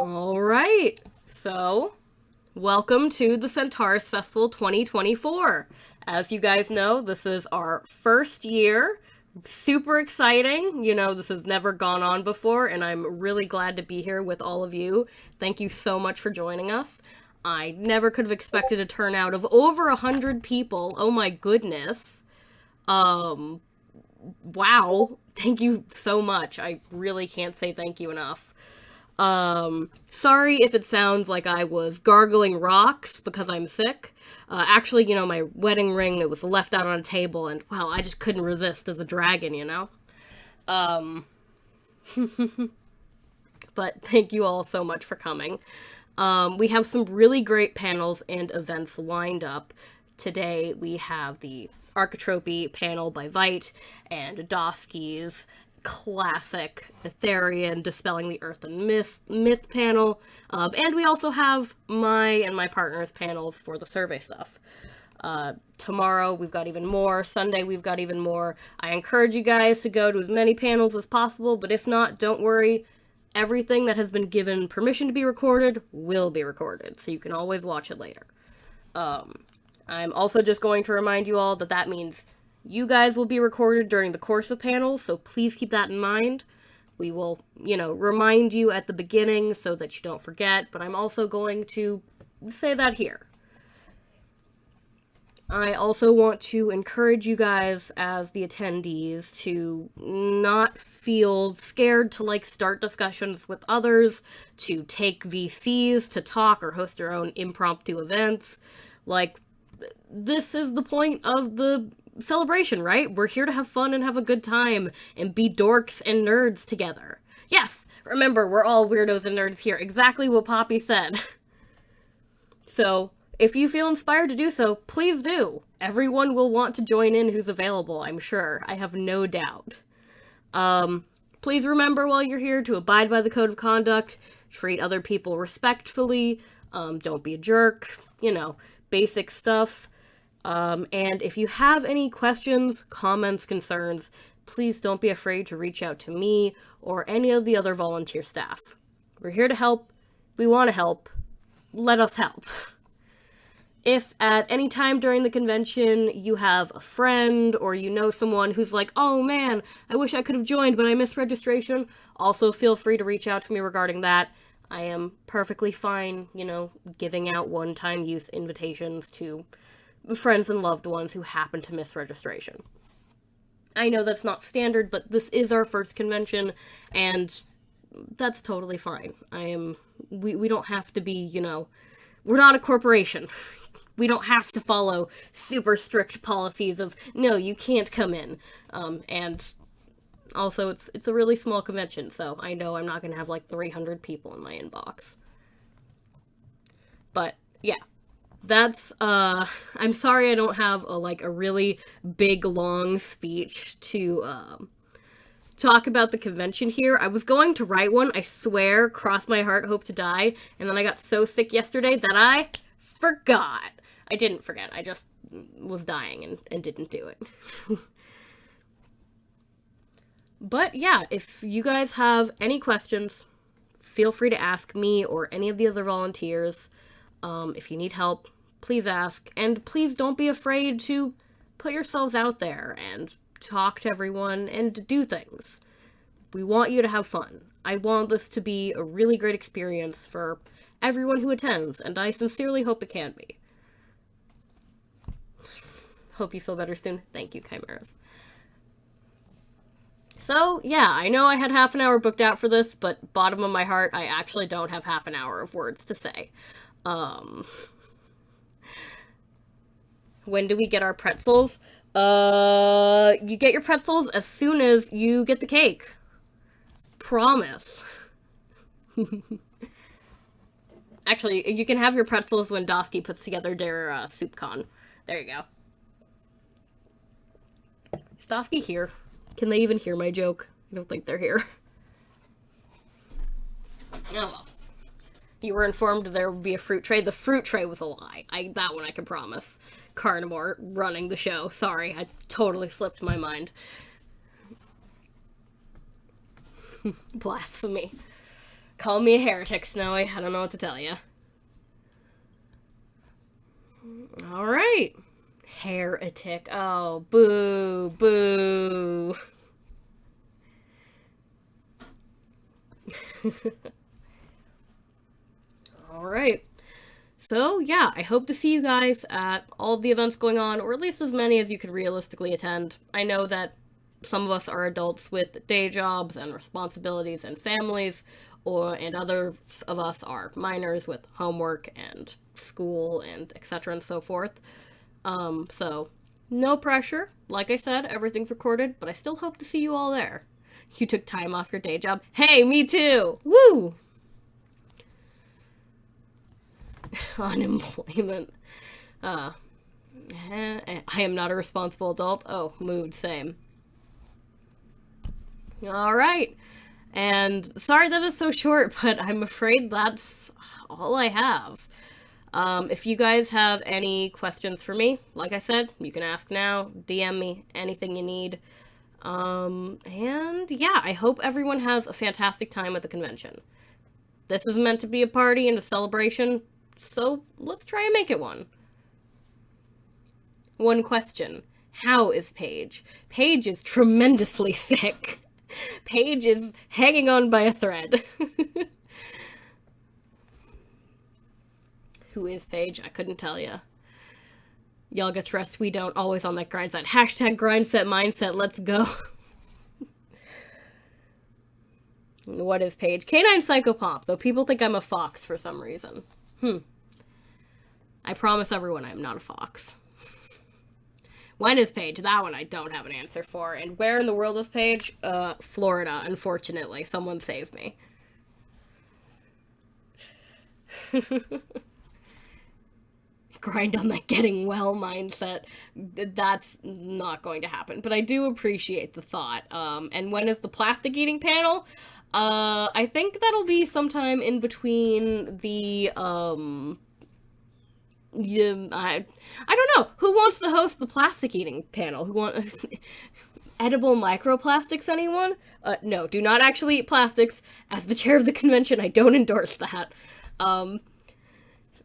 All right. So, welcome to the Centaurus Festival 2024. As you guys know, this is our first year. Super exciting. You know, this has never gone on before, and I'm really glad to be here with all of you. Thank you so much for joining us. I never could have expected a turnout of over 100 people. Oh my goodness. Wow. Thank you so much. I really can't say thank you enough. Sorry if it sounds like I was gargling rocks because I'm sick. Actually, you know, my wedding ring, it was left out on a table, and, well, I just couldn't resist as a dragon, you know? But thank you all so much for coming. We have some really great panels and events lined up. Today we have the Architropy panel by Vite and Dosky's classic Therian Dispelling the Earth and Myth panel. And we also have my and my partner's panels for the survey stuff. Tomorrow we've got even more. Sunday we've got even more. I encourage you guys to go to as many panels as possible, but if not, don't worry. Everything that has been given permission to be recorded will be recorded, so you can always watch it later. I'm also just going to remind you all that that means you guys will be recorded during the course of panels, so please keep that in mind. We will, you know, remind you at the beginning so that you don't forget, but I'm also going to say that here. I also want to encourage you guys as the attendees to not feel scared to, like, start discussions with others, to take VCs, to talk or host your own impromptu events. Like, this is the point of the celebration, right? We're here to have fun and have a good time and be dorks and nerds together. Yes, remember, we're all weirdos and nerds here. Exactly what Poppy said. So, if you feel inspired to do so, please do. Everyone will want to join in who's available, I'm sure. I have no doubt. Please remember while you're here to abide by the code of conduct, treat other people respectfully, don't be a jerk, you know, basic stuff. And if you have any questions, comments, concerns, please don't be afraid to reach out to me or any of the other volunteer staff. We're here to help. We want to help. Let us help. If at any time during the convention you have a friend or you know someone who's like, oh man, I wish I could have joined but I missed registration, also feel free to reach out to me regarding that. I am perfectly fine, you know, giving out one-time use invitations to friends and loved ones who happen to miss registration. I know that's not standard, but this is our first convention, and that's totally fine. We don't have to be, you know, we're not a corporation. We don't have to follow super strict policies of, no, you can't come in. And also, it's a really small convention, so I know I'm not going to have, like, 300 people in my inbox. But, yeah. That's, I'm sorry I don't have, a really big, long speech to, talk about the convention here. I was going to write one, I swear, cross my heart, hope to die, and then I got so sick yesterday that I forgot. I didn't forget, I just was dying and didn't do it. But yeah, if you guys have any questions, feel free to ask me or any of the other volunteers. If you need help, please ask, and please don't be afraid to put yourselves out there and talk to everyone and do things. We want you to have fun. I want this to be a really great experience for everyone who attends, and I sincerely hope it can be. Hope you feel better soon. Thank you, Chimeras. So, yeah, I know I had half an hour booked out for this, but bottom of my heart, I actually don't have half an hour of words to say. When do we get our pretzels? You get your pretzels as soon as you get the cake. Promise. Actually, you can have your pretzels when Dosky puts together their soup con. There you go. Is Dosky here? Can they even hear my joke? I don't think they're here. Oh well. You were informed there would be a fruit tray. The fruit tray was a lie. That one I can promise. Carnivore running the show. Sorry, I totally slipped my mind. Blasphemy. Call me a heretic, Snowy. I don't know what to tell you. Alright. Heretic. Oh, boo, boo. Alright. So, yeah, I hope to see you guys at all of the events going on, or at least as many as you could realistically attend. I know that some of us are adults with day jobs and responsibilities and families, and others of us are minors with homework and school and etc. and so forth. So, no pressure. Like I said, everything's recorded, but I still hope to see you all there. You took time off your day job. Hey, me too! Woo! Unemployment. I am not a responsible adult. Oh, mood, same. Alright. And sorry that it's so short, but I'm afraid that's all I have. If you guys have any questions for me, like I said, you can ask now, DM me, anything you need. And yeah, I hope everyone has a fantastic time at the convention. This is meant to be a party and a celebration, so let's try and make it one. One question. How is Paige? Paige is tremendously sick. Paige is hanging on by a thread. Who is Paige? I couldn't tell ya. Y'all get rest, we don't. Always on that grind set. Hashtag grind set mindset, let's go. What is Paige? Canine Psychopomp, though people think I'm a fox for some reason. I promise everyone I'm not a fox. When is Paige? That one I don't have an answer for. And where in the world is Paige? Florida, unfortunately. Someone save me. Grind on that getting well mindset. That's not going to happen. But I do appreciate the thought. And when is the plastic eating panel? I think that'll be sometime in between the, yeah, I don't know. Who wants to host the plastic eating panel? Who wants edible microplastics, anyone? No, do not actually eat plastics. As the chair of the convention, I don't endorse that.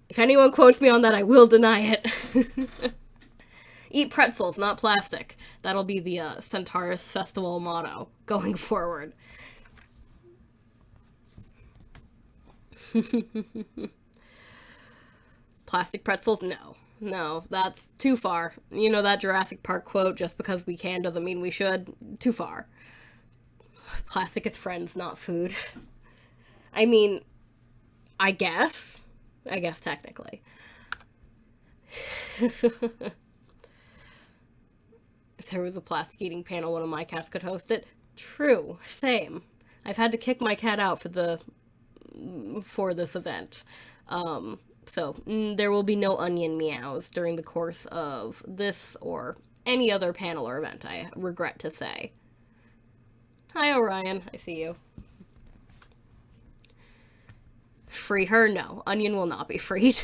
If anyone quotes me on that, I will deny it. Eat pretzels, not plastic. That'll be the Centaurus Festival motto going forward. Plastic pretzels? No. No, that's too far. You know that Jurassic Park quote, just because we can doesn't mean we should? Too far. Plastic is friends, not food. I mean, I guess technically. If there was a plastic eating panel, one of my cats could host it. True. Same. I've had to kick my cat out for this event. So there will be no onion meows during the course of this or any other panel or event, I regret to say. Hi, Orion. I see you. Free her? No. Onion will not be freed.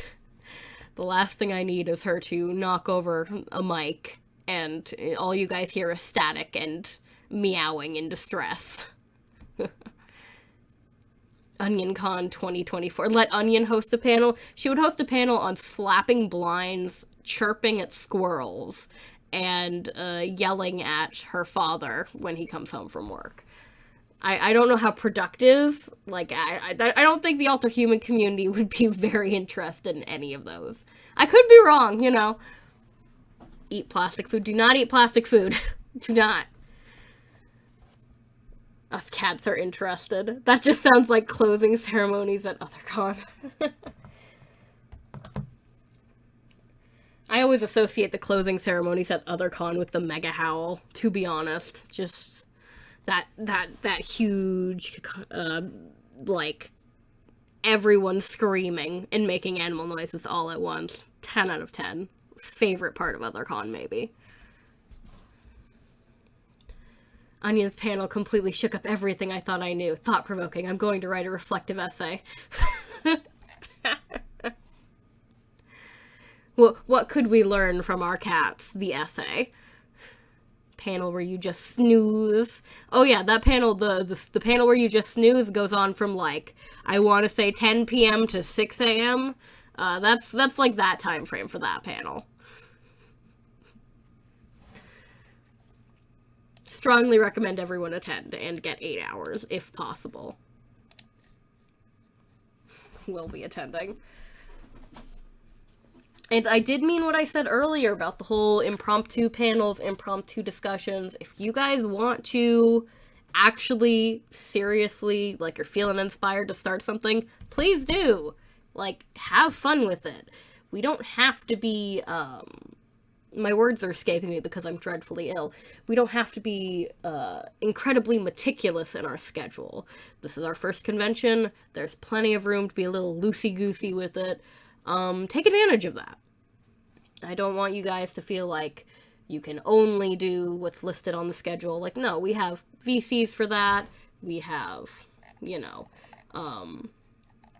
The last thing I need is her to knock over a mic and all you guys hear is static and meowing in distress. OnionCon 2024. Let Onion host a panel. She would host a panel on slapping blinds, chirping at squirrels, and yelling at her father when he comes home from work. I don't know how productive, like, I don't think the alterhuman community would be very interested in any of those. I could be wrong, you know. Eat plastic food. Do not eat plastic food. Do not. Us cats are interested. That just sounds like closing ceremonies at othercon. I always associate the closing ceremonies at othercon with the mega howl, to be honest. Just that huge, like, everyone screaming and making animal noises all at once. 10 out of 10. Favorite part of othercon, maybe. Onion's panel completely shook up everything I thought I knew. Thought-provoking. I'm going to write a reflective essay. What could we learn from our cats? The essay. panel where you just snooze. Oh yeah, that panel, the panel where you just snooze goes on from like, I want to say 10 p.m. to 6 a.m. That's like that time frame for that panel. Strongly recommend everyone attend and get 8 hours if possible. Will be attending. And I did mean what I said earlier about the whole impromptu panels, impromptu discussions. If you guys want to actually, seriously, like you're feeling inspired to start something, please do. Like, have fun with it. We don't have to be, my words are escaping me because I'm dreadfully ill. We don't have to be incredibly meticulous in our schedule. This is our first convention. There's plenty of room to be a little loosey-goosey with it. Take advantage of that. I don't want you guys to feel like you can only do what's listed on the schedule. Like, no, we have VCs for that. We have, you know,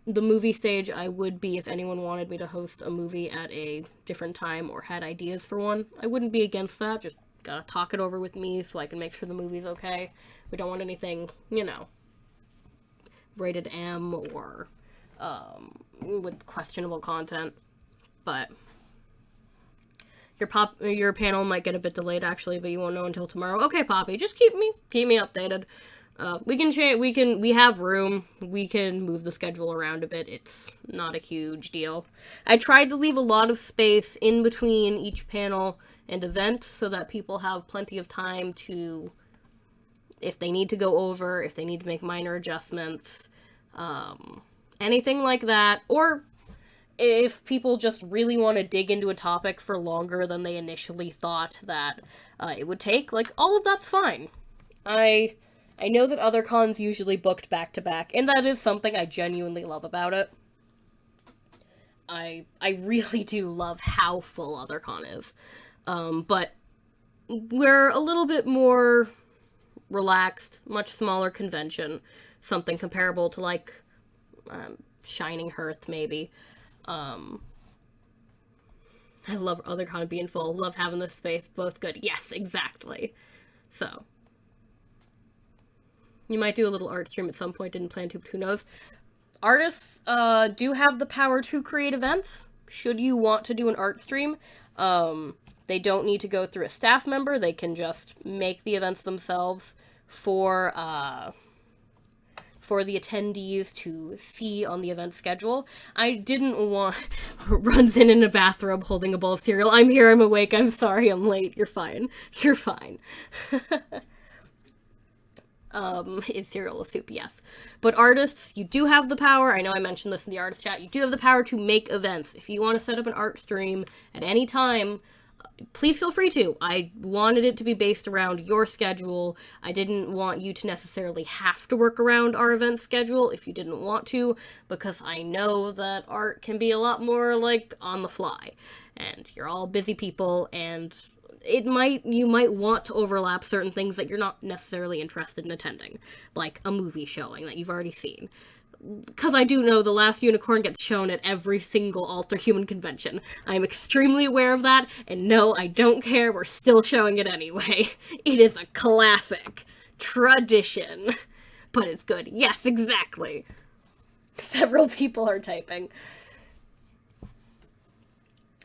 the movie stage. I would be, if anyone wanted me to host a movie at a different time or had ideas for one, I wouldn't be against that. Just gotta talk it over with me so I can make sure the movie's okay. We don't want anything, you know, rated M or with questionable content. But your panel might get a bit delayed actually, but you won't know until tomorrow. Okay, Poppy, just keep me updated. We have room. We can move the schedule around a bit. It's not a huge deal. I tried to leave a lot of space in between each panel and event so that people have plenty of time to, if they need to go over, if they need to make minor adjustments, anything like that, or if people just really want to dig into a topic for longer than they initially thought that it would take, like, all of that's fine. I know that other cons usually booked back-to-back, and that is something I genuinely love about it. I really do love how full othercon is. But we're a little bit more relaxed, much smaller convention, something comparable to, like, Shining Hearth, maybe. I love othercon being full, love having this space, both good. Yes, exactly. So, you might do a little art stream at some point, didn't plan to, but who knows. Artists do have the power to create events, should you want to do an art stream. They don't need to go through a staff member, they can just make the events themselves for the attendees to see on the event schedule. I didn't want... runs in a bathrobe holding a bowl of cereal. I'm here, I'm awake, I'm sorry, I'm late. You're fine. You're fine. Is cereal a soup? Yes. But artists, you do have the power. I know I mentioned this in the artist chat. You do have the power to make events. If you want to set up an art stream at any time, please feel free to. I wanted it to be based around your schedule. I didn't want you to necessarily have to work around our event schedule if you didn't want to, because I know that art can be a lot more, like, on the fly. And you're all busy people, and you might want to overlap certain things that you're not necessarily interested in attending, like a movie showing that you've already seen. Because I do know The Last Unicorn gets shown at every single Alterhuman convention. I'm extremely aware of that, and no, I don't care, we're still showing it anyway. It is a classic tradition. But it's good. Yes, exactly. Several people are typing.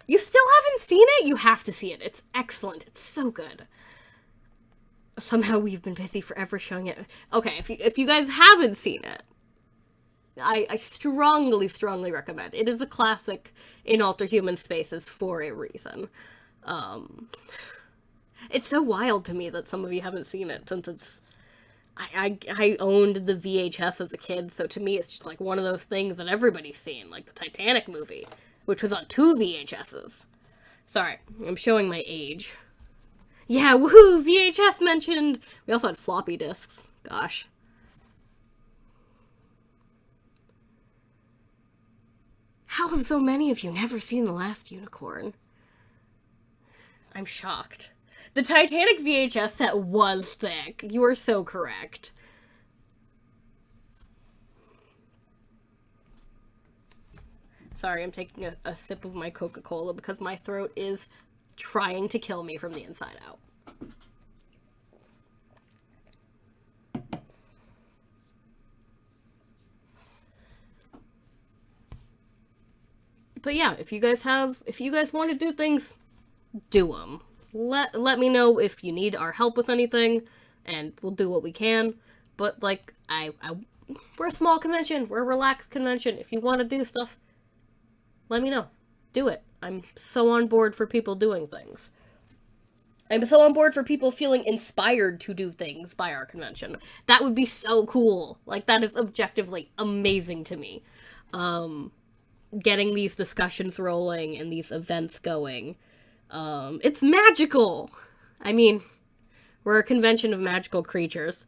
You still haven't seen it? You have to see it. It's excellent. It's so good. Somehow we've been busy forever showing it. Okay, if you guys haven't seen it, I strongly, strongly recommend. It is a classic in Alterhuman spaces for a reason. It's so wild to me that some of you haven't seen it, since it's... I owned the VHS as a kid, so to me it's just like one of those things that everybody's seen, like the Titanic movie, which was on 2 VHSs. Sorry, I'm showing my age. Yeah, woohoo, VHS mentioned! We also had floppy disks. Gosh. How have so many of you never seen The Last Unicorn? I'm shocked. The Titanic VHS set was thick. You are so correct. Sorry, I'm taking a sip of my Coca-Cola because my throat is trying to kill me from the inside out. But yeah, if you guys want to do things, do them. Let me know if you need our help with anything, and we'll do what we can. But like, we're a small convention. We're a relaxed convention. If you want to do stuff, let me know. Do it. I'm so on board for people doing things. I'm so on board for people feeling inspired to do things by our convention. That would be so cool. Like, that is objectively amazing to me. Getting these discussions rolling and these events going. It's magical! I mean, we're a convention of magical creatures.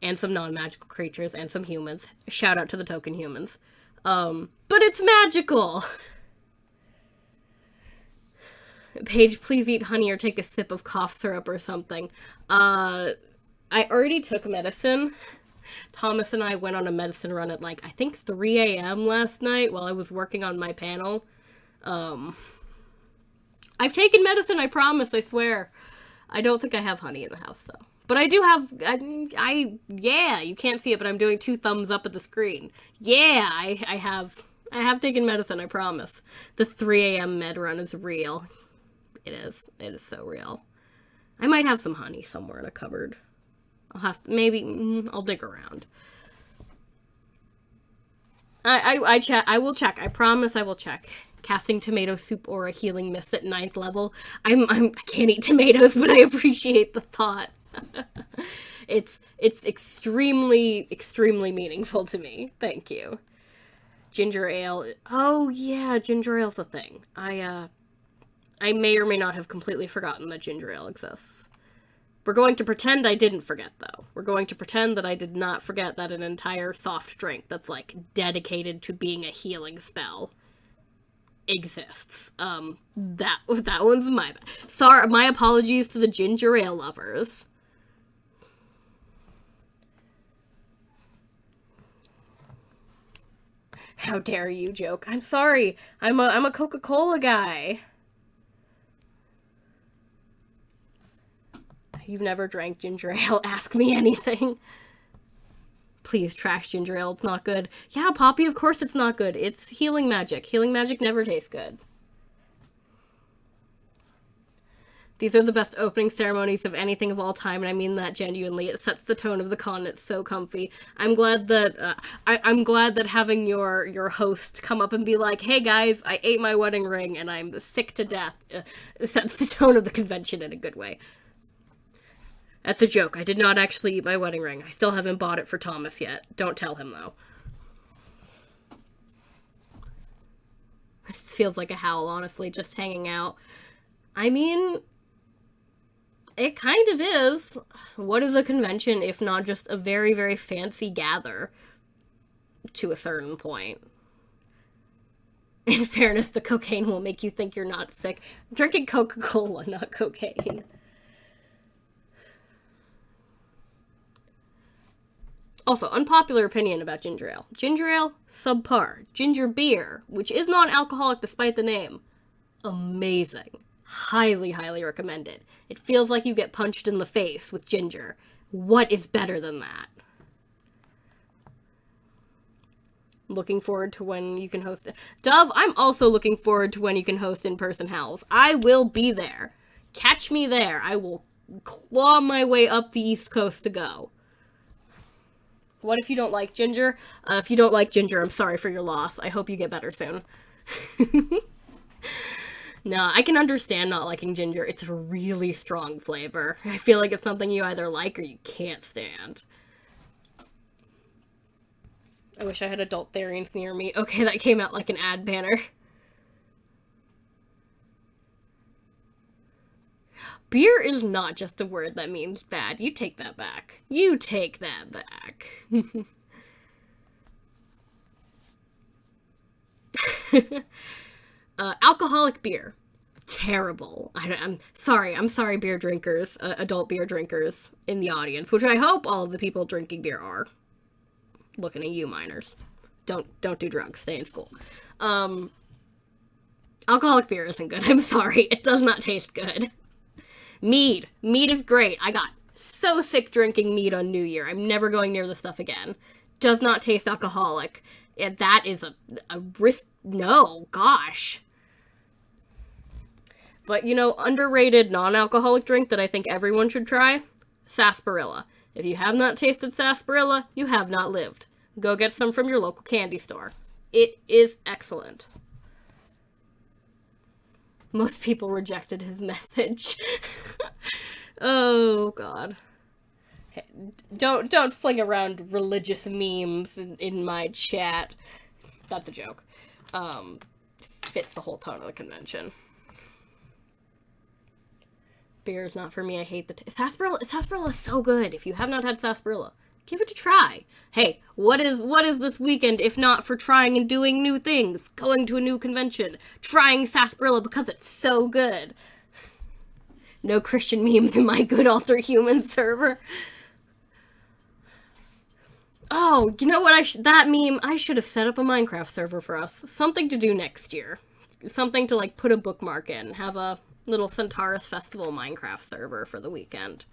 And some non-magical creatures. And some humans. Shout out to the token humans. But it's magical! Paige, please eat honey or take a sip of cough syrup or something. I already took medicine. Thomas and I went on a medicine run at like, I think 3 a.m. last night while I was working on my panel. I've taken medicine, I promise, I swear. I don't think I have honey in the house though. But I do have, yeah, you can't see it, but I'm doing 2 thumbs up at the screen. Yeah, I have taken medicine, I promise. The 3 a.m. med run is real. It is so real. I might have some honey somewhere in a cupboard. I'll dig around. I will check. I promise I will check. Casting tomato soup or a healing mist at 9th level. I can't eat tomatoes, but I appreciate the thought. It's extremely, extremely meaningful to me. Thank you. Ginger ale. Oh yeah, ginger ale's a thing. I may or may not have completely forgotten that ginger ale exists. We're going to pretend I didn't forget, though. We're going to pretend that I did not forget that an entire soft drink that's, like, dedicated to being a healing spell exists. That one's my bad. Sorry, my apologies to the ginger ale lovers. How dare you joke? I'm sorry. I'm a Coca-Cola guy. You've never drank ginger ale, ask me anything. Please trash ginger ale, it's not good. Yeah, Poppy, of course it's not good. It's healing magic. Healing magic never tastes good. These are the best opening ceremonies of anything of all time, and I mean that genuinely. It sets the tone of the con. It's so comfy. I'm glad that I'm glad that having your host come up and be like, "Hey guys, I ate my wedding ring and I'm sick to death," sets the tone of the convention in a good way. That's a joke. I did not actually eat my wedding ring. I still haven't bought it for Thomas yet. Don't tell him, though. This feels like a howl, honestly, just hanging out. I mean, it kind of is. What is a convention if not just a very, very fancy gather to a certain point? In fairness, the cocaine will make you think you're not sick. I'm drinking Coca-Cola, not cocaine. Also, unpopular opinion about ginger ale. Ginger ale, subpar. Ginger beer, which is non-alcoholic despite the name, amazing. Highly, highly recommended. It feels like you get punched in the face with ginger. What is better than that? Looking forward to when you can host it. Dove, I'm also looking forward to when you can host in-person howls. I will be there. Catch me there. I will claw my way up the East Coast to go. What if you don't like ginger? If you don't like ginger, I'm sorry for your loss. I hope you get better soon. No, I can understand not liking ginger. It's a really strong flavor. I feel like it's something you either like or you can't stand. I wish I had adult therians near me. Okay, that came out like an ad banner. Beer is not just a word that means bad. You take that back. You take that back. Alcoholic beer. Terrible. I'm sorry, beer drinkers, adult beer drinkers in the audience, which I hope all of the people drinking beer are. Looking at you, minors. Don't do drugs. Stay in school. Alcoholic beer isn't good. I'm sorry. It does not taste good. Mead. Mead is great. I got so sick drinking mead on New Year. I'm never going near the stuff again. Does not taste alcoholic. And that is a no, gosh. But, underrated non-alcoholic drink that I think everyone should try? Sarsaparilla. If you have not tasted sarsaparilla, you have not lived. Go get some from your local candy store. It is excellent. Most people rejected his message. Oh, God. Hey, don't fling around religious memes in my chat. That's a joke. Fits the whole tone of the convention. Beer is not for me. I hate the sarsaparilla. Sarsaparilla is so good. If you have not had sarsaparilla, give it a try. Hey, what is this weekend if not for trying and doing new things? Going to a new convention, trying sarsaparilla because it's so good. No Christian memes in my good alterhumans server. Oh, you know what? That meme, I should have set up a Minecraft server for us. Something to do next year. Something to, like, put a bookmark in. Have a little Centaurus Festival Minecraft server for the weekend.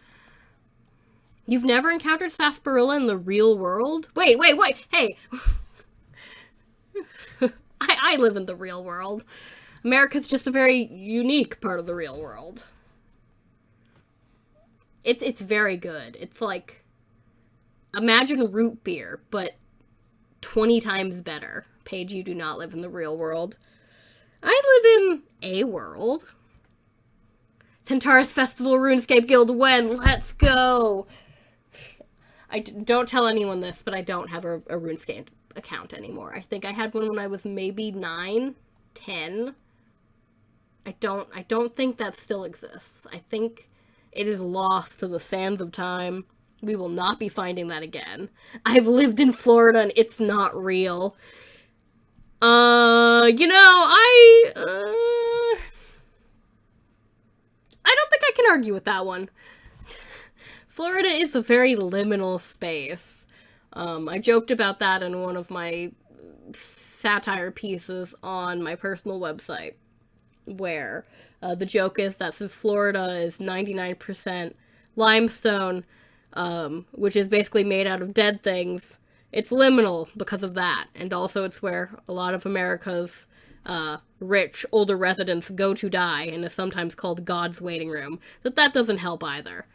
You've never encountered sarsaparilla in the real world? Wait, hey! I live in the real world. America's just a very unique part of the real world. It's very good. It's like, imagine root beer, but 20 times better. Paige, you do not live in the real world. I live in a world. Centaurus Festival RuneScape Guild when? Let's go! I don't tell anyone this, but I don't have a RuneScape account anymore. I think I had one when I was maybe 9, 10. I don't think that still exists. I think it is lost to the sands of time. We will not be finding that again. I've lived in Florida and it's not real. I don't think I can argue with that one. Florida is a very liminal space. I joked about that in one of my satire pieces on my personal website, where the joke is that since Florida is 99% limestone, which is basically made out of dead things, it's liminal because of that. And also it's where a lot of America's rich, older residents go to die, and is sometimes called God's waiting room. But that doesn't help either.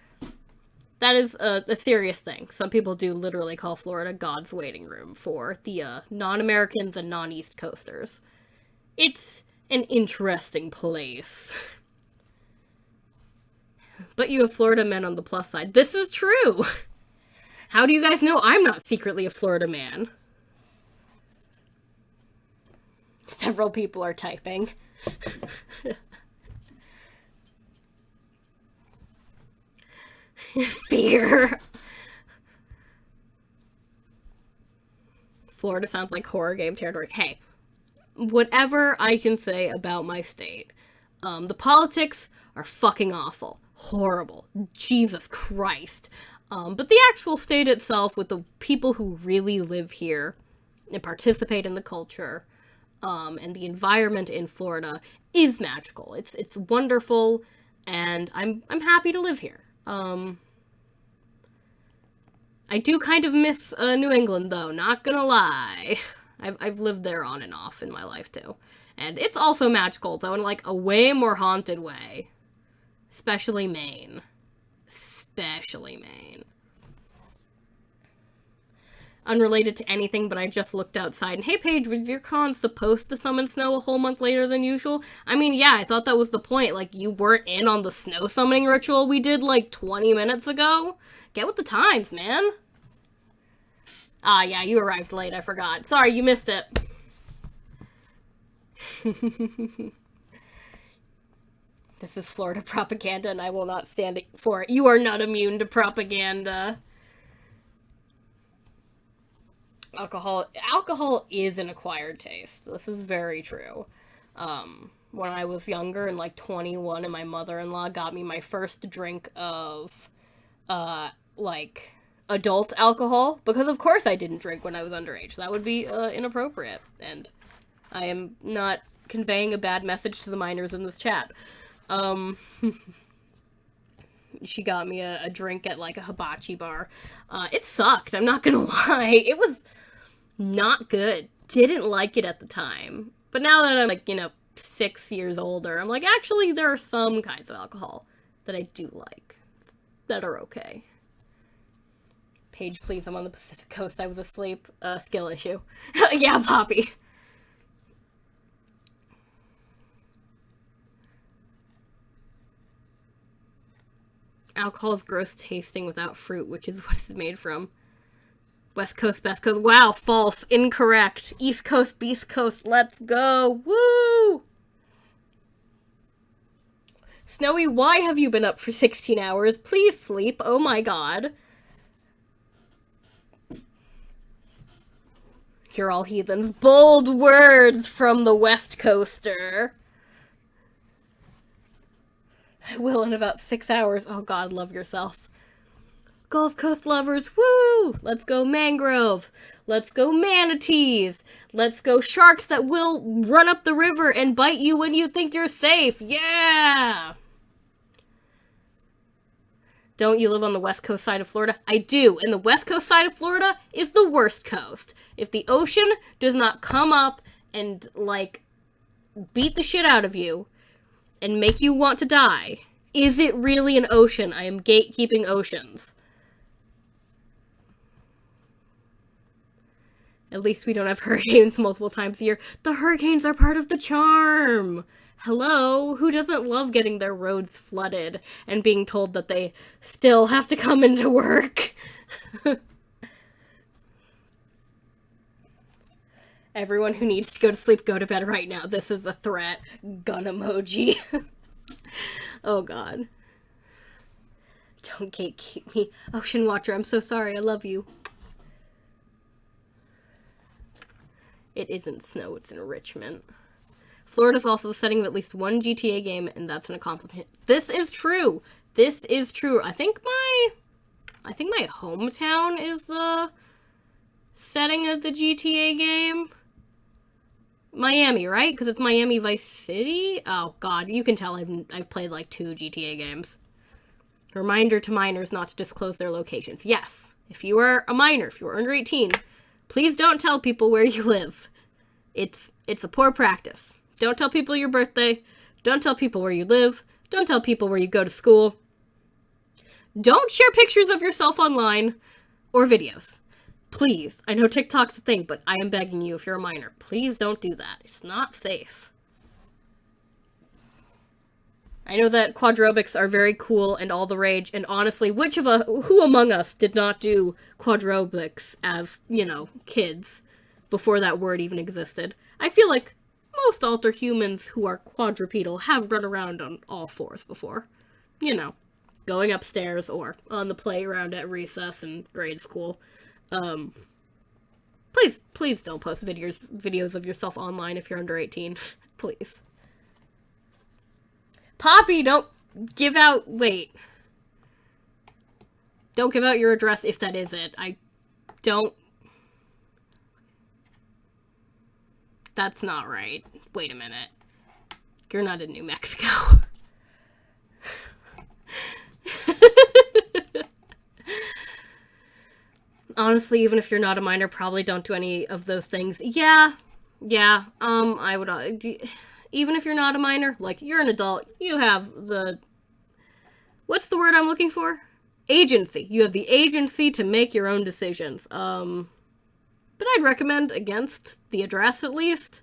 That is a serious thing. Some people do literally call Florida God's waiting room for the non-Americans and non-East Coasters. It's an interesting place. But you have Florida men on the plus side. This is true! How do you guys know I'm not secretly a Florida man? Several people are typing. Fear. Florida sounds like horror game territory. Hey, whatever I can say about my state, the politics are fucking awful. Horrible. Jesus Christ. But the actual state itself, with the people who really live here and participate in the culture, and the environment in Florida is magical. It's wonderful, and I'm happy to live here. I do kind of miss New England, though, not gonna lie. I've lived there on and off in my life, too. And it's also magical, though, in, like, a way more haunted way. Especially Maine. Especially Maine. Unrelated to anything, but I just looked outside, and hey, Paige, was your con supposed to summon snow a whole month later than usual? I mean, yeah, I thought that was the point. Like, you weren't in on the snow summoning ritual we did, like, 20 minutes ago? Get with the times, man. Ah, yeah, you arrived late, I forgot. Sorry, you missed it. This is Florida propaganda, and I will not stand for it. You are not immune to propaganda. Alcohol is an acquired taste. This is very true. When I was younger and like 21, and my mother-in-law got me my first drink of, like, adult alcohol, because of course I didn't drink when I was underage. That would be, inappropriate, and I am not conveying a bad message to the minors in this chat. She got me a drink at, like, a hibachi bar. It sucked, I'm not gonna lie. It was not good. Didn't like it at the time. But now that I'm, like, 6 years older, I'm like, actually, there are some kinds of alcohol that I do like, that are okay. Paige, please, I'm on the Pacific Coast. I was asleep. Skill issue. Yeah, Poppy. Alcohol is gross tasting without fruit, which is what it's made from. West Coast, Best Coast. Wow, false. Incorrect. East Coast, Beast Coast. Let's go. Woo! Snowy, why have you been up for 16 hours? Please sleep. Oh my god. You're all heathens. Bold words from the West Coaster. I will in about 6 hours. Oh god, love yourself. Gulf Coast lovers, woo! Let's go mangrove. Let's go manatees. Let's go sharks that will run up the river and bite you when you think you're safe. Yeah! Don't you live on the west coast side of Florida? I do, and the west coast side of Florida is the worst coast. If the ocean does not come up and, like, beat the shit out of you and make you want to die, is it really an ocean? I am gatekeeping oceans. At least we don't have hurricanes multiple times a year. The hurricanes are part of the charm. Hello? Who doesn't love getting their roads flooded and being told that they still have to come into work? Everyone who needs to go to sleep, go to bed right now. This is a threat. Gun emoji. Oh god. Don't gatekeep me. Ocean Watcher, I'm so sorry. I love you. It isn't snow, it's enrichment. Florida's also the setting of at least one GTA game, and that's an accomplishment. This is true. This is true. I think my hometown is the setting of the GTA game. Miami, right? Because it's Miami Vice City? Oh, God. You can tell I've played, like, 2 GTA games. Reminder to minors not to disclose their locations. Yes. If you are a minor, if you are under 18, please don't tell people where you live. It's a poor practice. Don't tell people your birthday. Don't tell people where you live. Don't tell people where you go to school. Don't share pictures of yourself online or videos. Please. I know TikTok's a thing, but I am begging you, if you're a minor, please don't do that. It's not safe. I know that quadrobics are very cool and all the rage, and honestly, who among us did not do quadrobics as, kids before that word even existed? I feel like most alterhumans who are quadrupedal have run around on all fours before. Going upstairs or on the playground at recess in grade school. Please don't post videos of yourself online if you're under 18. Please. Poppy, don't give out your address if that is it. That's not right. Wait a minute. You're not in New Mexico. Honestly, even if you're not a minor, probably don't do any of those things. Yeah, I would, even if you're not a minor, like, you're an adult, you have what's the word I'm looking for? Agency. You have the agency to make your own decisions. But I'd recommend against the address, at least.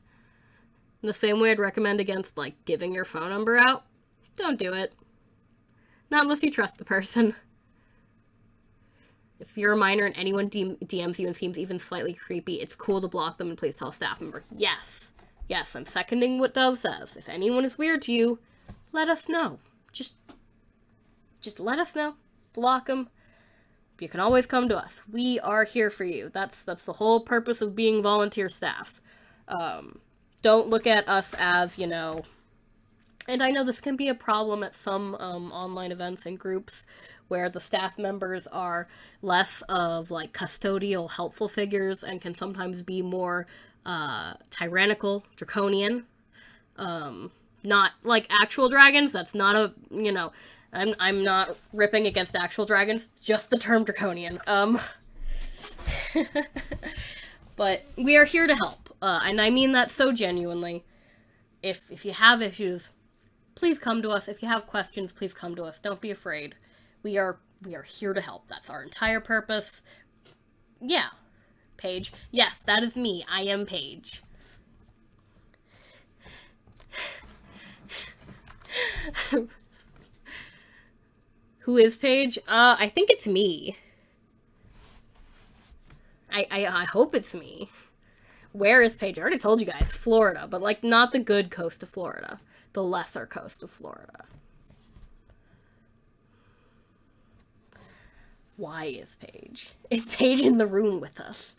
In the same way I'd recommend against, like, giving your phone number out. Don't do it. Not unless you trust the person. If you're a minor and anyone DMs you and seems even slightly creepy, it's cool to block them and please tell a staff member. Yes, I'm seconding what Dove says. If anyone is weird to you, let us know. Just let us know. Block them. You can always come to us. We are here for you. That's the whole purpose of being volunteer staff. Don't look at us as, and I know this can be a problem at some online events and groups where the staff members are less of, like, custodial, helpful figures and can sometimes be more tyrannical, draconian. Not like actual dragons. That's not I'm not ripping against actual dragons, just the term draconian. But we are here to help. and I mean that so genuinely. If you have issues, please come to us. If you have questions, please come to us. Don't be afraid. We are here to help. That's our entire purpose. Yeah. Paige. Yes, that is me. I am Paige. Who is Paige? I think it's me. I hope it's me. Where is Paige? I already told you guys. Florida, but like not the good coast of Florida. The lesser coast of Florida. Why is Paige? Is Paige in the room with us?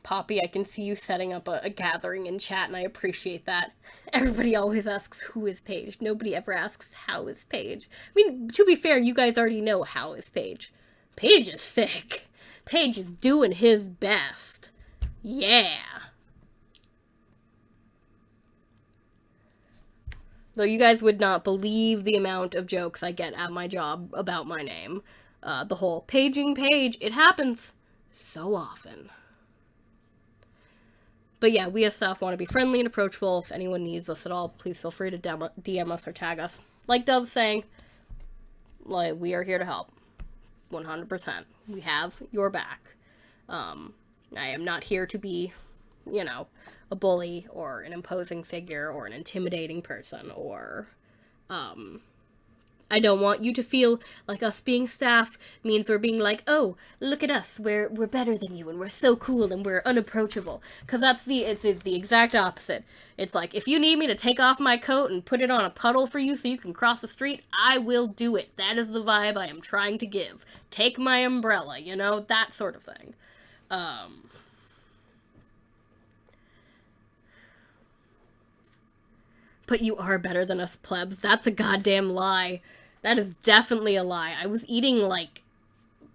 Poppy, I can see you setting up a gathering in chat, and I appreciate that. Everybody always asks, who is Paige? Nobody ever asks, how is Paige? I mean, to be fair, you guys already know how is Paige. Paige is sick. Paige is doing his best. Yeah. Though you guys would not believe the amount of jokes I get at my job about my name. The whole paging Paige, it happens so often. But yeah, we as staff want to be friendly and approachable. If anyone needs us at all, please feel free to DM us or tag us. Like Dove's saying, like, we are here to help. 100%. We have your back. I am not here to be, a bully or an imposing figure or an intimidating person or, I don't want you to feel like us being staff means we're being like, oh, look at us, we're better than you and we're so cool and we're unapproachable. Because it's the exact opposite. It's like, if you need me to take off my coat and put it on a puddle for you so you can cross the street, I will do it. That is the vibe I am trying to give. Take my umbrella, that sort of thing. But you are better than us plebs. That's a goddamn lie. That is definitely a lie. I was eating, like,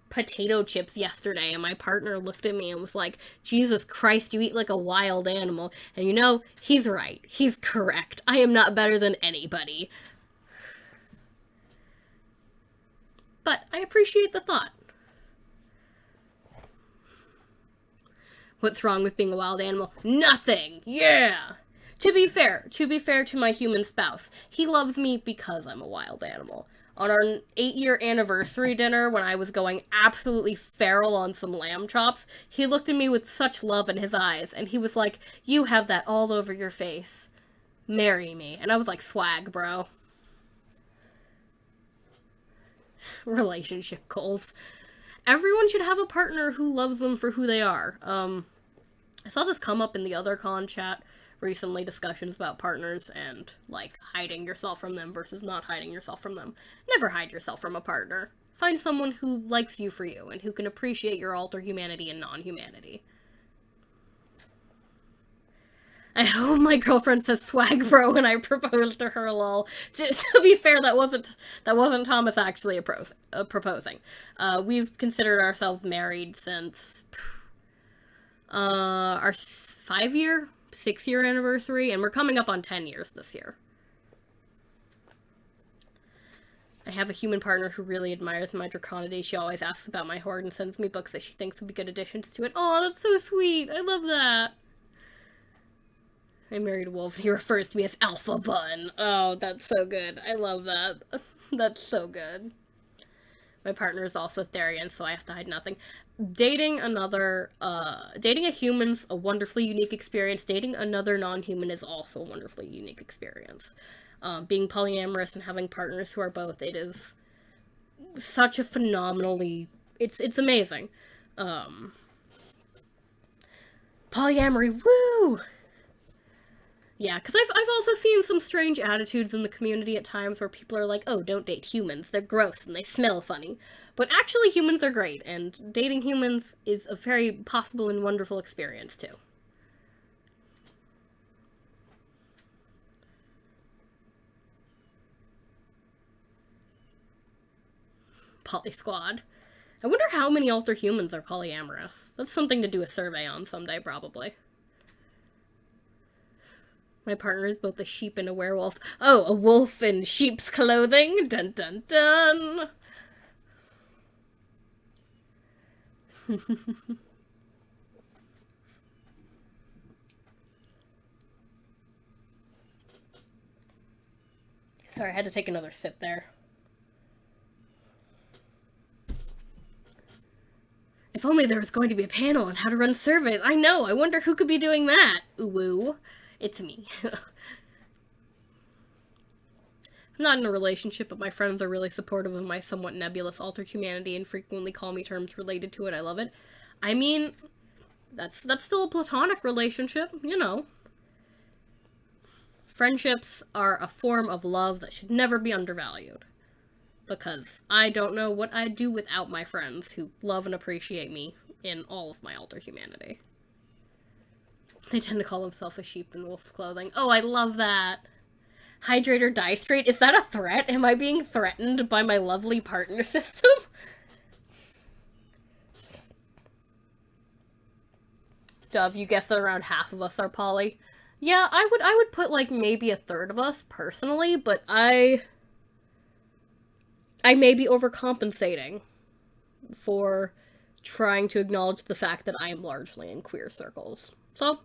potato chips yesterday, and my partner looked at me and was like, Jesus Christ, you eat like a wild animal. And he's right. He's correct. I am not better than anybody. But I appreciate the thought. What's wrong with being a wild animal? Nothing! Yeah! To be fair to my human spouse, he loves me because I'm a wild animal. On our 8-year anniversary dinner, when I was going absolutely feral on some lamb chops, he looked at me with such love in his eyes, and he was like, you have that all over your face. Marry me. And I was like, swag, bro. Relationship goals. Everyone should have a partner who loves them for who they are. I saw this come up in the otherkin chat recently, discussions about partners and, like, hiding yourself from them versus not hiding yourself from them. Never hide yourself from a partner. Find someone who likes you for you and who can appreciate your alterhumanity and non-humanity. I hope my girlfriend says swag bro when I proposed to her, lol. Just to be fair, that wasn't Thomas actually proposing. We've considered ourselves married since our 6-year anniversary, and we're coming up on 10 years this year. I have a human partner who really admires my draconity. She always asks about my hoard and sends me books that she thinks would be good additions to it. Oh, that's so sweet. I love that. I married a wolf and he refers to me as Alpha Bun. Oh, that's so good. I love that. That's so good. My partner is also therian, so I have to hide nothing. Dating a human's a wonderfully unique experience. Dating another non-human is also a wonderfully unique experience. Being polyamorous and having partners who are both, it is such a phenomenally, it's amazing. Polyamory, woo! Yeah, because I've also seen some strange attitudes in the community at times where people are like, oh, don't date humans, they're gross and they smell funny. But actually humans are great, and dating humans is a very possible and wonderful experience too. Poly Squad. I wonder how many alterhumans are polyamorous. That's something to do a survey on someday, probably. My partner is both a sheep and a werewolf. Oh, a wolf in sheep's clothing? Dun dun dun! Sorry, I had to take another sip there. If only there was going to be a panel on how to run surveys. I know, I wonder who could be doing that. Ooh, it's me. I'm not in a relationship, but my friends are really supportive of my somewhat nebulous alterhumanity and frequently call me terms related to it. I love it. I mean, that's still a platonic relationship, you know. Friendships are a form of love that should never be undervalued. Because I don't know what I'd do without my friends who love and appreciate me in all of my alterhumanity. They tend to call themselves a sheep in wolf's clothing. Oh, I love that. Hydrate or die straight? Is that a threat? Am I being threatened by my lovely partner system? Dove, you guess that around half of us are poly. Yeah, I would put like maybe a third of us personally, but I may be overcompensating for trying to acknowledge the fact that I am largely in queer circles. So,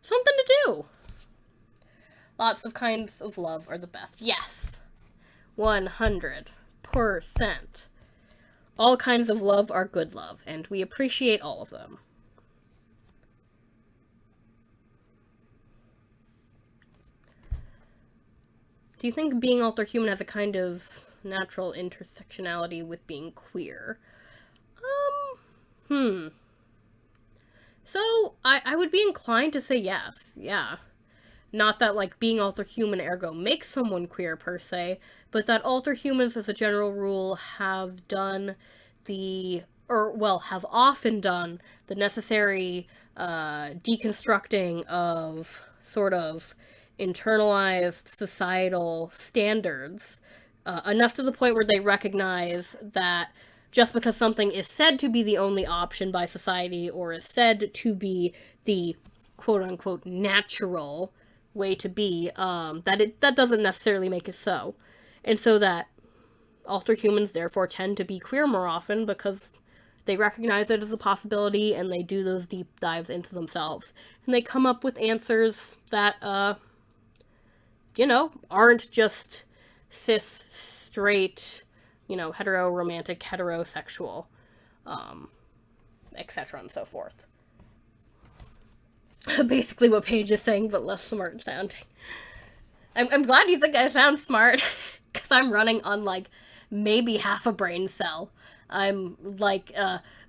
something to do. Lots of kinds of love are the best. Yes. 100%. All kinds of love are good love, and we appreciate all of them. Do you think being alterhuman has a kind of natural intersectionality with being queer? So, I would be inclined to say yes, yeah. Not that, like, being alterhuman ergo makes someone queer, per se, but that alterhumans, as a general rule, have have often done the necessary, deconstructing of, sort of, internalized societal standards, enough to the point where they recognize that just because something is said to be the only option by society, or is said to be the quote-unquote natural way to be, that doesn't necessarily make it so. And so that alterhumans therefore tend to be queer more often because they recognize it as a possibility and they do those deep dives into themselves. And they come up with answers that, aren't just cis, straight, hetero-romantic, heterosexual, etc. and so forth. Basically what Paige is saying, but less smart sounding. I'm glad you think I sound smart, because I'm running on, like, maybe half a brain cell. I'm, like,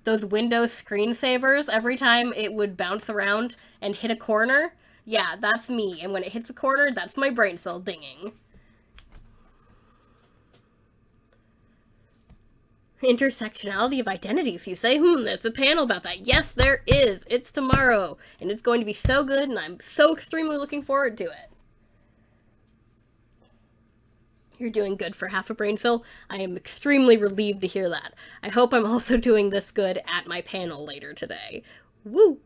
those Windows screensavers, every time it would bounce around and hit a corner, yeah, that's me, and when it hits a corner, that's my brain cell dinging. Intersectionality of identities, you say? There's a panel about that. Yes, there is. It's tomorrow, and it's going to be so good, and I'm so extremely looking forward to it. You're doing good for half a brain cell. I am extremely relieved to hear that. I hope I'm also doing this good at my panel later today. Woo!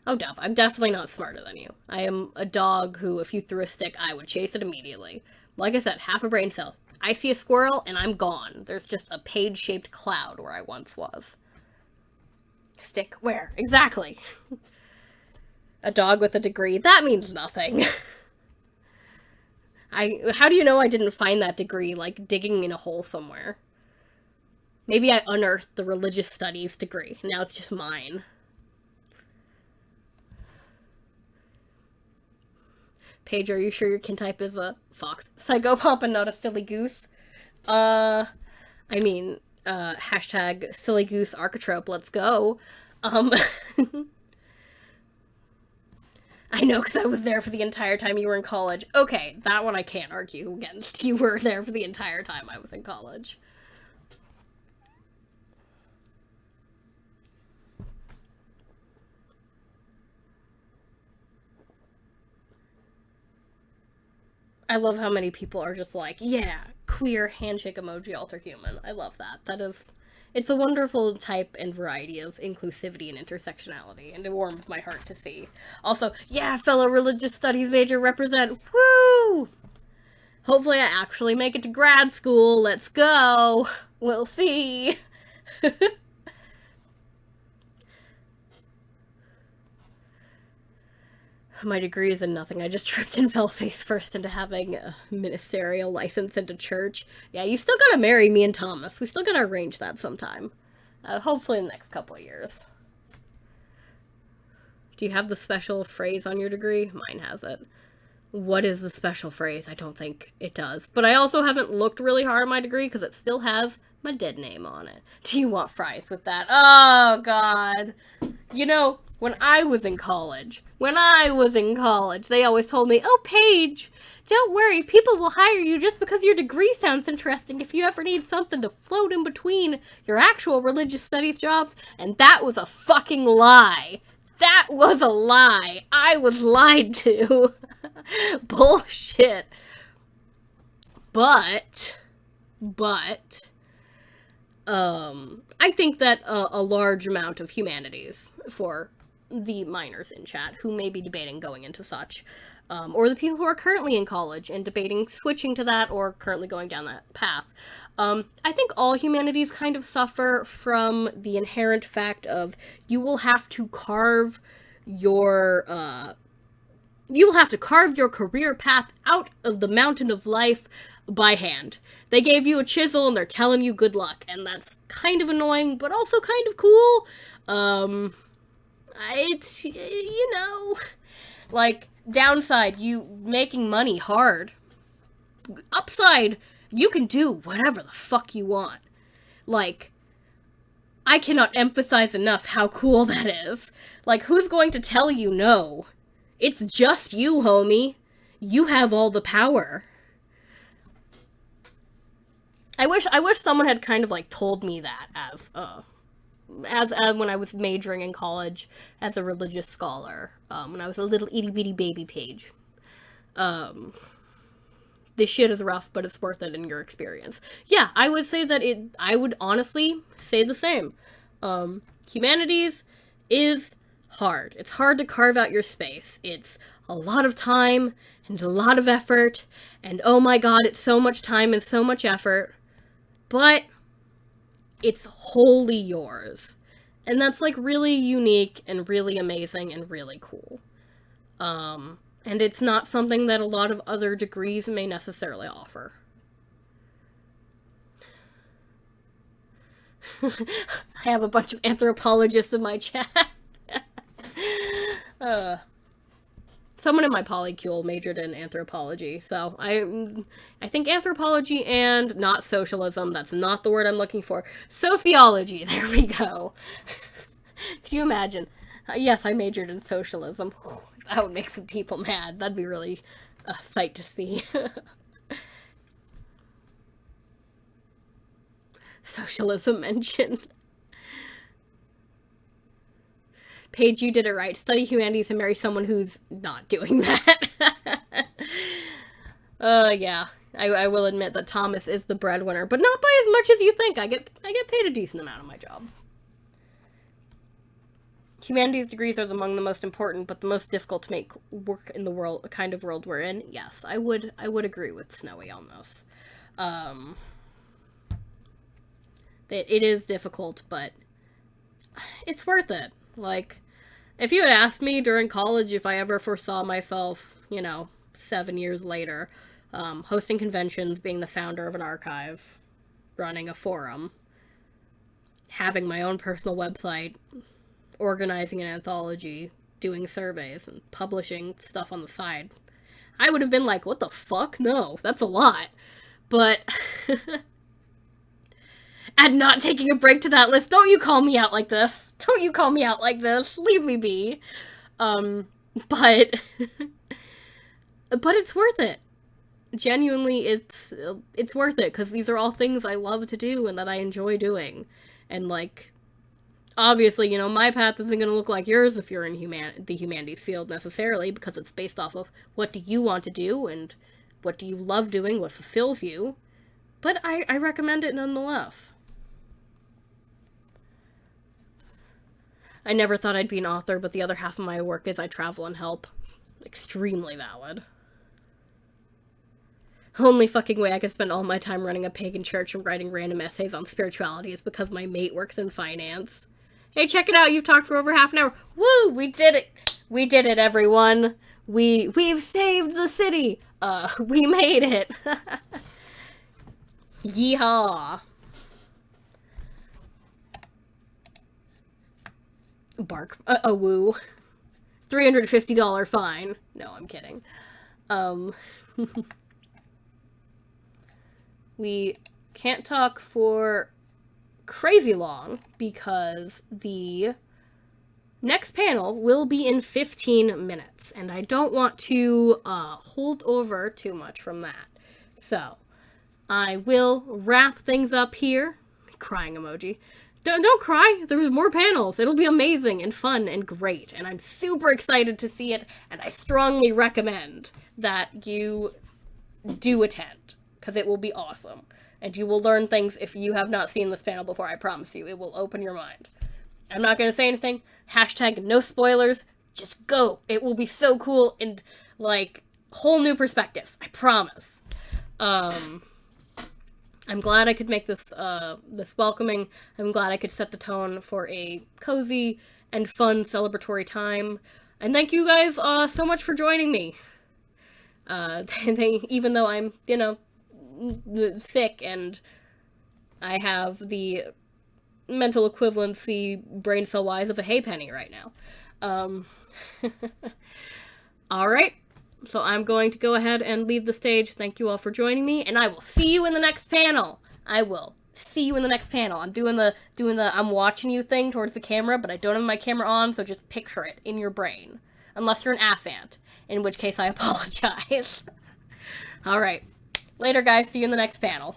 Oh, Dove, I'm definitely not smarter than you. I am a dog who, if you threw a stick, I would chase it immediately. Like I said, half a brain cell. I see a squirrel, and I'm gone. There's just a page-shaped cloud where I once was. Stick where? Exactly. A dog with a degree. That means nothing. How do you know I didn't find that degree, like, digging in a hole somewhere? Maybe I unearthed the religious studies degree. Now it's just mine. Paige, are you sure your kin type is a fox? Psychopomp and not a silly goose? Hashtag silly goose archetrope, let's go. I know, because I was there for the entire time you were in college. Okay, that one I can't argue against. You were there for the entire time I was in college. I love how many people are just like, yeah, queer handshake emoji alterhuman. I love that. It's a wonderful type and variety of inclusivity and intersectionality, and it warms my heart to see. Also, yeah, fellow religious studies major represent. Woo! Hopefully I actually make it to grad school. Let's go! We'll see. My degree is in nothing. I just tripped and fell face first into having a ministerial license into church. Yeah, you still gotta marry me and Thomas. We still gotta arrange that sometime. Hopefully in the next couple of years. Do you have the special phrase on your degree? Mine has it. What is the special phrase? I don't think it does. But I also haven't looked really hard on my degree because it still has my dead name on it. Do you want fries with that? Oh, God. You know, when I was in college, they always told me, oh, Paige, don't worry, people will hire you just because your degree sounds interesting if you ever need something to float in between your actual religious studies jobs. And that was a fucking lie. That was a lie. I was lied to. Bullshit. But, I think that a large amount of humanities for the minors in chat who may be debating going into such, or the people who are currently in college and debating switching to that or currently going down that path, I think all humanities kind of suffer from the inherent fact of you will have to carve your career path out of the mountain of life by hand. They gave you a chisel and they're telling you good luck, and that's kind of annoying, but also kind of cool. It's, you know, like, downside, you making money hard. Upside, you can do whatever the fuck you want. Like, I cannot emphasize enough how cool that is. Like, who's going to tell you no? It's just you, homie. You have all the power. I wish someone had kind of, like, told me that as when I was majoring in college as a religious scholar, when I was a little itty-bitty baby Paige. This shit is rough, but it's worth it in your experience. Yeah, I would say that I would honestly say the same. Humanities is hard. It's hard to carve out your space. It's a lot of time and a lot of effort, and oh my god, it's so much time and so much effort, but it's wholly yours. And that's, like, really unique and really amazing and really cool. And it's not something that a lot of other degrees may necessarily offer. I have a bunch of anthropologists in my chat. Someone in my polycule majored in anthropology, so I think anthropology and not socialism, that's not the word I'm looking for. Sociology, there we go. Can you imagine? Yes, I majored in socialism. That would make some people mad. That'd be really a sight to see. Socialism mentioned. Paige, you did it right. Study humanities and marry someone who's not doing that. Yeah. I will admit that Thomas is the breadwinner, but not by as much as you think. I get paid a decent amount on my job. Humanities degrees are among the most important, but the most difficult to make work in the world, the kind of world we're in. Yes, I would agree with Snowy on this. It is difficult, but it's worth it. Like, if you had asked me during college if I ever foresaw myself, 7 years later, hosting conventions, being the founder of an archive, running a forum, having my own personal website, organizing an anthology, doing surveys, and publishing stuff on the side, I would have been like, what the fuck? No, that's a lot. But and not taking a break to that list. Don't you call me out like this. Don't you call me out like this. Leave me be. But it's worth it. Genuinely, it's worth it, because these are all things I love to do and that I enjoy doing. And, like, obviously, my path isn't going to look like yours if you're in the humanities field necessarily, because it's based off of what do you want to do and what do you love doing, what fulfills you. But I recommend it nonetheless. I never thought I'd be an author, but the other half of my work is I travel and help. Extremely valid. Only fucking way I could spend all my time running a pagan church and writing random essays on spirituality is because my mate works in finance. Hey, check it out, you've talked for over half an hour. Woo! We did it! We did it, everyone! We've saved the city. We made it. Yeehaw. Bark. A woo. $350 fine. No, I'm kidding. We can't talk for crazy long because the next panel will be in 15 minutes, and I don't want to hold over too much from that. So, I will wrap things up here. Crying emoji. Don't cry. There's more panels. It'll be amazing and fun and great, and I'm super excited to see it, and I strongly recommend that you do attend, because it will be awesome. And you will learn things if you have not seen this panel before, I promise you. It will open your mind. I'm not going to say anything. Hashtag no spoilers. Just go. It will be so cool and, like, whole new perspectives. I promise. I'm glad I could make this this welcoming. I'm glad I could set the tone for a cozy and fun celebratory time. And thank you guys so much for joining me. Even though I'm, sick and I have the mental equivalency brain cell wise of a haypenny right now. Alright. So I'm going to go ahead and leave the stage. Thank you all for joining me, and I will see you in the next panel. I will see you in the next panel. I'm doing the I'm watching you thing towards the camera, but I don't have my camera on, so just picture it in your brain. Unless you're an affant, in which case I apologize. Alright. Later, guys. See you in the next panel.